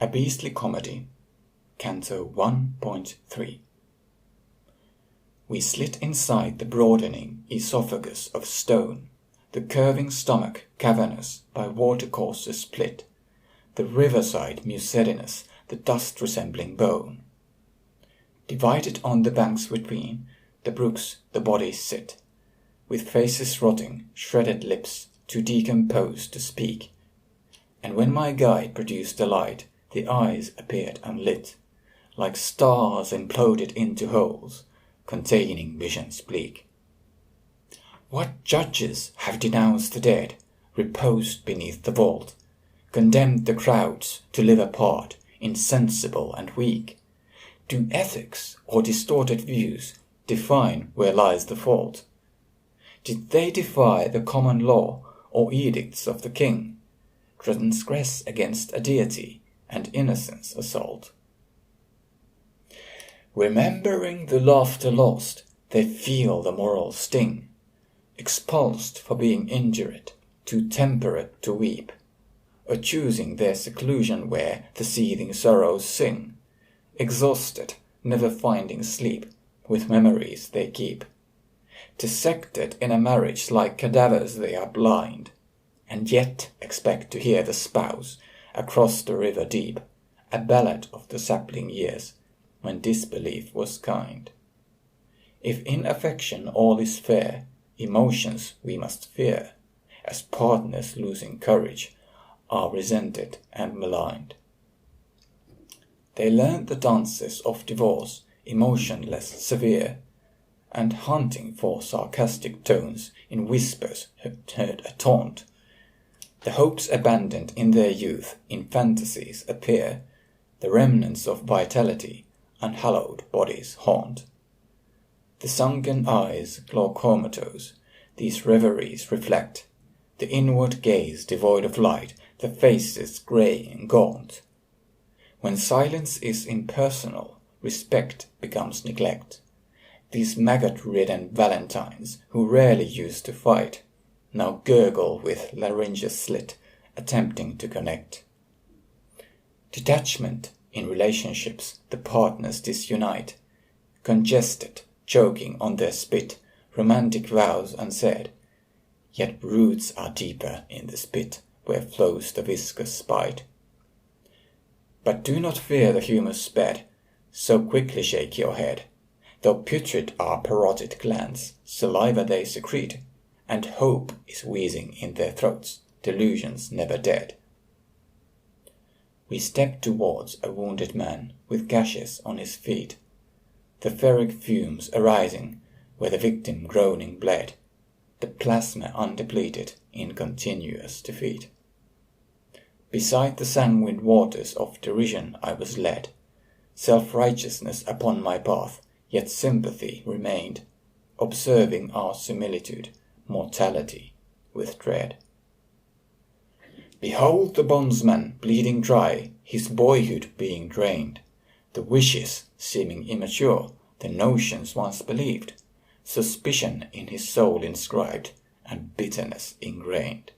A Beastly Comedy, Canto 1.3. We slit inside the broadening esophagus of stone, the curving stomach cavernous by watercourses split, the riverside mucedinous, the dust-resembling bone. Divided on the banks between the brooks the bodies sit, with faces rotting, shredded lips too decomposed to speak. And when my guide produced the light, the eyes appeared unlit, like stars imploded into holes, containing visions bleak. What judges have denounced the dead, reposed beneath the vault, condemned the crowds to live apart, insensible and weak? Do ethics or distorted views define where lies the fault? Did they defy the common law or edicts of the king, transgress against a deity, and innocence assault? Remembering the laughter lost, they feel the moral sting, expulsed for being injured, too temperate to weep, or choosing their seclusion where the seething sorrows sing, exhausted, never finding sleep, with memories they keep. Dissected in a marriage like cadavers they are blind, and yet expect to hear the spouse across the river deep, a ballad of the sapling years, when disbelief was kind. If in affection all is fair, emotions we must fear, as partners losing courage are resented and maligned. They learned the dances of divorce, emotionless, severe, and hunting for sarcastic tones in whispers heard a taunt. The hopes abandoned in their youth in fantasies appear, the remnants of vitality unhallowed bodies haunt. The sunken eyes glaucomatose, these reveries reflect, the inward gaze devoid of light, the faces grey and gaunt. When silence is impersonal, respect becomes neglect. These maggot-ridden valentines, who rarely used to fight, now gurgle with larynges slit, attempting to connect. Detachment in relationships, the partners disunite, congested, choking on their spit, romantic vows unsaid, yet roots are deeper in the spit, where flows the viscous spite. But do not fear the humus bed, so quickly shake your head, though putrid are parotid glands, saliva they secrete, and hope is wheezing in their throats, delusions never dead. We step towards a wounded man with gashes on his feet, the ferric fumes arising where the victim groaning bled, the plasma undepleted in continuous defeat. Beside the sanguine waters of derision I was led, self-righteousness upon my path, yet sympathy remained, observing our similitude, mortality with dread. Behold the bondsman bleeding dry, his boyhood being drained, the wishes seeming immature, the notions once believed, suspicion in his soul inscribed, and bitterness ingrained.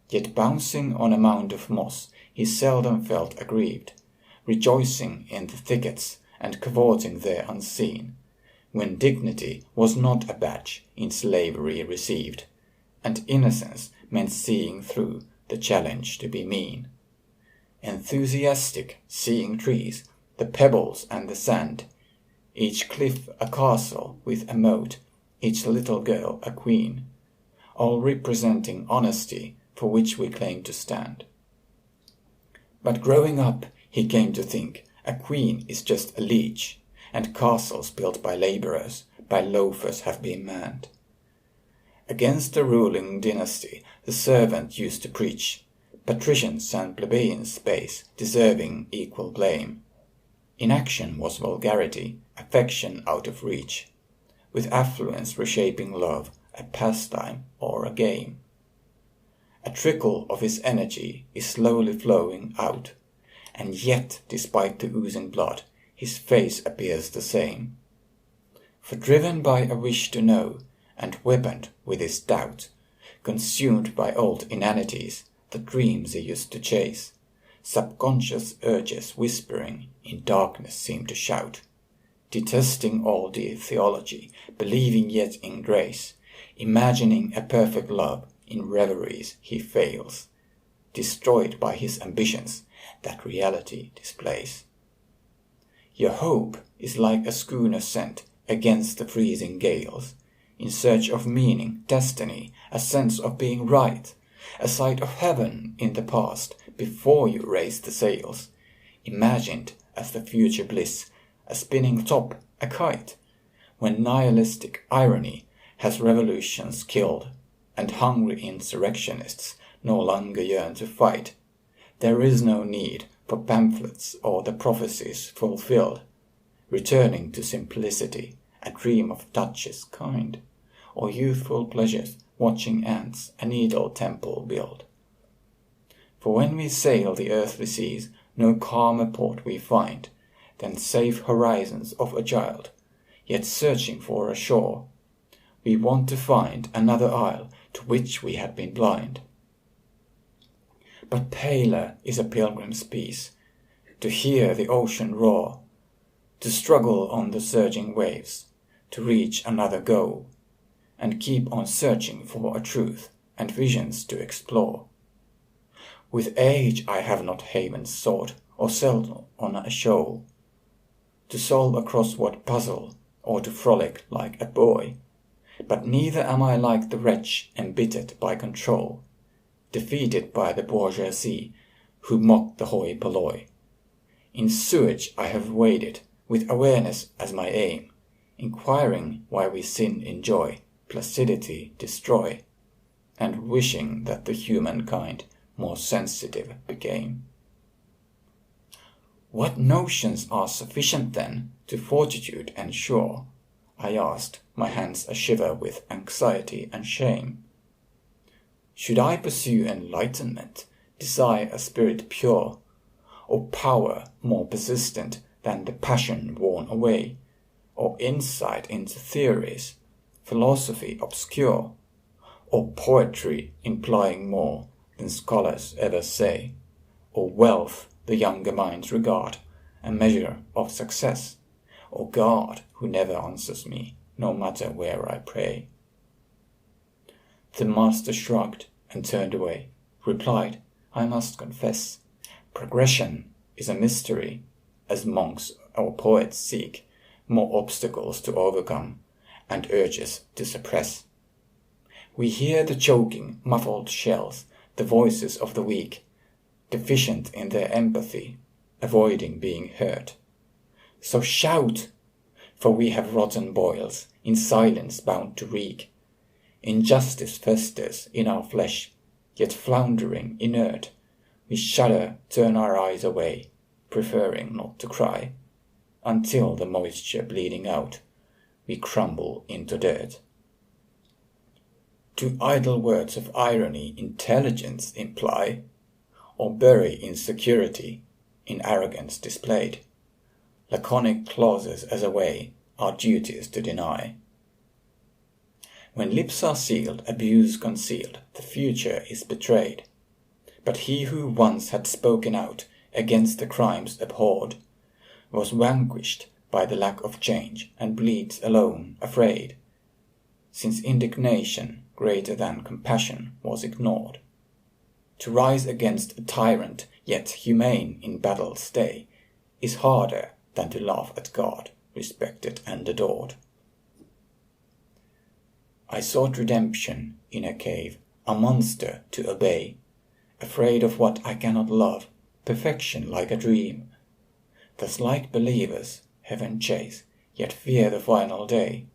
Yet bouncing on a mound of moss, he seldom felt aggrieved, rejoicing in the thickets and cavorting there unseen, when dignity was not a badge in slavery received, and innocence meant seeing through the challenge to be mean. Enthusiastic, seeing trees, the pebbles and the sand, each cliff a castle with a moat, each little girl a queen, all representing honesty for which we claim to stand. But growing up, he came to think a queen is just a leech, and castles built by labourers, by loafers have been manned. Against the ruling dynasty the servant used to preach, patricians and plebeians space, deserving equal blame. Inaction was vulgarity, affection out of reach, with affluence reshaping love, a pastime or a game. A trickle of his energy is slowly flowing out, and yet, despite the oozing blood, his face appears the same. For driven by a wish to know, and weaponed with his doubt, consumed by old inanities, the dreams he used to chase, subconscious urges whispering in darkness seem to shout, detesting all dear theology, believing yet in grace, imagining a perfect love, in reveries he fails, destroyed by his ambitions that reality displays. Your hope is like a schooner sent against the freezing gales, in search of meaning, destiny, a sense of being right, a sight of heaven in the past before you raise the sails, imagined as the future bliss, a spinning top, a kite, when nihilistic irony has revolutions killed, and hungry insurrectionists no longer yearn to fight. There is no need for pamphlets or the prophecies fulfilled, returning to simplicity, a dream of touches kind, or youthful pleasures watching ants a needle temple build. For when we sail the earthly seas, no calmer port we find than safe horizons of a child, yet searching for a shore. We want to find another isle to which we had been blind. But paler is a pilgrim's peace, to hear the ocean roar, to struggle on the surging waves, to reach another goal, and keep on searching for a truth and visions to explore. With age I have not havens sought, or settled on a shoal, to solve a crossword puzzle, or to frolic like a boy. But neither am I like the wretch embittered by control, defeated by the bourgeoisie who mock the hoi polloi. In sewage I have waded, with awareness as my aim, inquiring why we sin in joy, placidity destroy, and wishing that the humankind more sensitive became. What notions are sufficient then to fortitude ensure? I asked, my hands a-shiver with anxiety and shame. Should I pursue enlightenment, desire a spirit pure, or power more persistent than the passion worn away, or insight into theories, philosophy obscure, or poetry implying more than scholars ever say, or wealth the younger minds regard a measure of success, or God who never answers me, no matter where I pray? The master shrugged and turned away, replied, I must confess, progression is a mystery, as monks or poets seek more obstacles to overcome and urges to suppress. We hear the choking, muffled shells, the voices of the weak, deficient in their empathy, avoiding being heard. So shout, for we have rotten boils, in silence bound to reek. Injustice festers in our flesh, yet floundering inert, we shudder, turn our eyes away, preferring not to cry, until the moisture bleeding out, we crumble into dirt. Do idle words of irony intelligence imply, or bury insecurity in arrogance displayed? Laconic clauses as a way our duties to deny. When lips are sealed, abuse concealed, the future is betrayed. But he who once had spoken out against the crimes abhorred was vanquished by the lack of change and bleeds alone, afraid, since indignation greater than compassion was ignored. To rise against a tyrant, yet humane in battle stay, is harder than to laugh at God, respected and adored. I sought redemption in a cave, a monster to obey, afraid of what I cannot love, perfection like a dream. Thus like believers, heaven chase, yet fear the final day.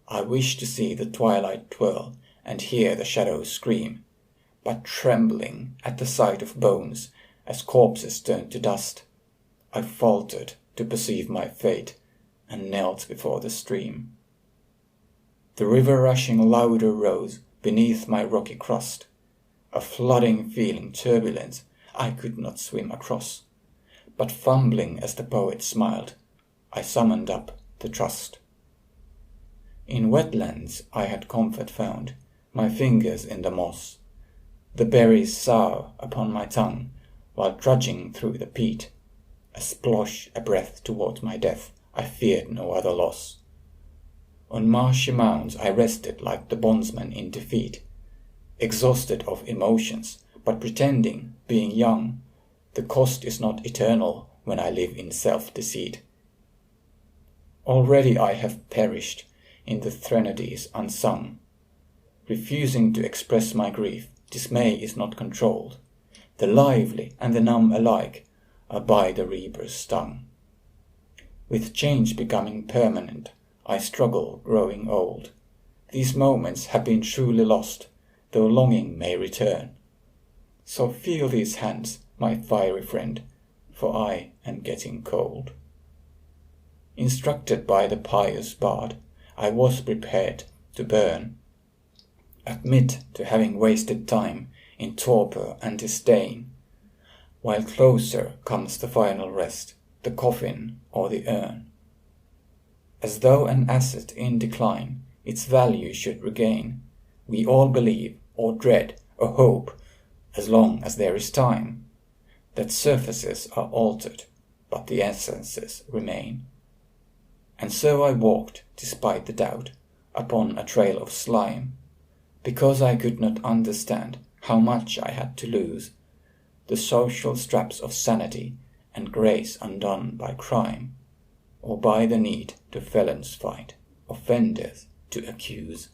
I wish to see the twilight twirl and hear the shadows scream, but trembling at the sight of bones as corpses turn to dust, I faltered to perceive my fate and knelt before the stream. The river rushing louder rose beneath my rocky crust, a flooding feeling turbulent I could not swim across, but fumbling as the poet smiled, I summoned up the trust. In wetlands I had comfort found, my fingers in the moss, the berries sour upon my tongue, while trudging through the peat. A splosh, a breath towards my death, I feared no other loss. On marshy mounds I rested like the bondsman in defeat, exhausted of emotions, but pretending, being young, the cost is not eternal when I live in self-deceit. Already I have perished in the threnodies unsung. Refusing to express my grief, dismay is not controlled. The lively and the numb alike are by the reaper's stung. With change becoming permanent, I struggle growing old. These moments have been truly lost, though longing may return. So feel these hands, my fiery friend, for I am getting cold. Instructed by the pious bard, I was prepared to burn. Admit to having wasted time in torpor and disdain, while closer comes the final rest, the coffin or the urn. As though an asset in decline its value should regain, we all believe or dread or hope, as long as there is time, that surfaces are altered, but the essences remain. And so I walked, despite the doubt, upon a trail of slime, because I could not understand how much I had to lose, the social straps of sanity and grace undone by crime, or by the need to felons fight, offenders to accuse.